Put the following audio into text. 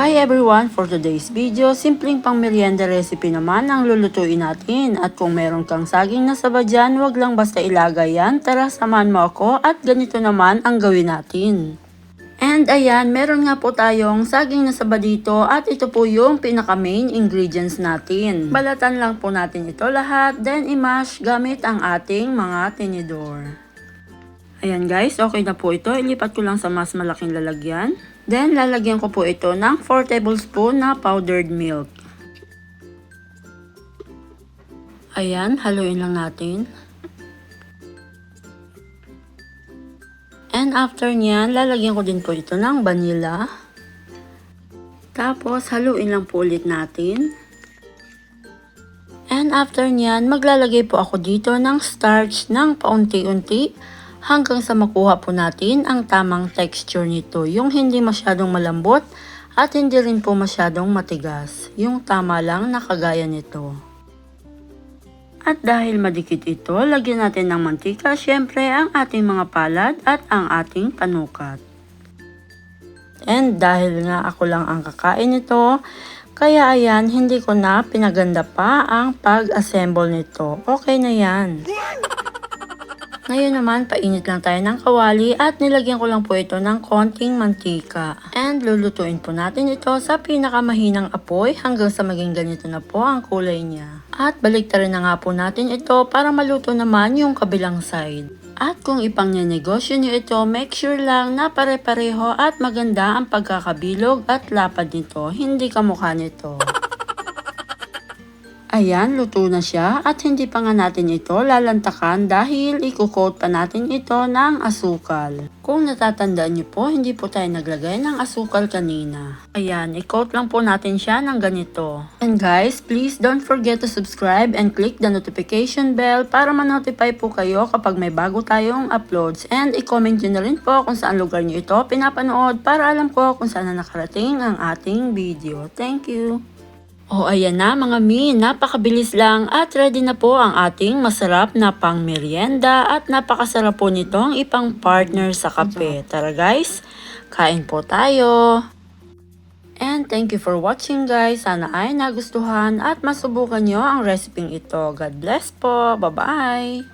Hi everyone! For today's video, simpleng pang merienda recipe naman ang lulutuin natin. At kung meron kang saging na saba dyan, wag lang basta ilagay yan. Tara, samahan mo ako at ganito naman ang gawin natin. And ayan, meron nga po tayong saging na saba dito at ito po yung pinaka main ingredients natin. Balatan lang po natin ito lahat, then i-mash gamit ang ating mga tinidor. Ayan guys, okay na po ito. Ilipat ko lang sa mas malaking lalagyan. Then, lalagyan ko po ito ng 4 tablespoon na powdered milk. Ayan, haluin lang natin. And after nyan, lalagyan ko din po ito ng vanilla. Tapos, haluin lang po ulit natin. And after nyan, maglalagay po ako dito ng starch ng paunti-unti. Hanggang sa makuha po natin ang tamang texture nito. Yung hindi masyadong malambot at hindi rin po masyadong matigas. Yung tama lang na kagaya nito. At dahil madikit ito, lagyan natin ng mantika, syempre ang ating mga palad at ang ating panukat. And dahil nga ako lang ang kakain nito, kaya ayan, hindi ko na pinaganda pa ang pag-assemble nito. Okay na yan. Ngayon naman, painit lang tayo ng kawali at nilagyan ko lang po ito ng konting mantika. And lulutuin po natin ito sa pinakamahinang apoy hanggang sa maging ganito na po ang kulay niya. At baliktarin na nga po natin ito para maluto naman yung kabilang side. At kung ipang-negosyo nyo ito, make sure lang na pare-pareho at maganda ang pagkakabilog at lapad nito, hindi kamukha nito. Ayan, luto na siya at hindi pa nga natin ito lalantakan dahil i-coat pa natin ito ng asukal. Kung natatandaan nyo po, hindi po tayo naglagay ng asukal kanina. Ayan, i-coat lang po natin siya ng ganito. And guys, please don't forget to subscribe and click the notification bell para ma-notify po kayo kapag may bago tayong uploads. And i-comment nyo na rin po kung saan lugar nyo ito pinapanood para alam ko kung saan na nakarating ang ating video. Thank you! O ayan na mga mi, napakabilis lang at ready na po ang ating masarap na pang merienda at napakasarap po nitong ipang partner sa kape. Tara guys, kain po tayo! And thank you for watching guys, sana ay nagustuhan at masubukan nyo ang recipe ito. God bless po, bye bye!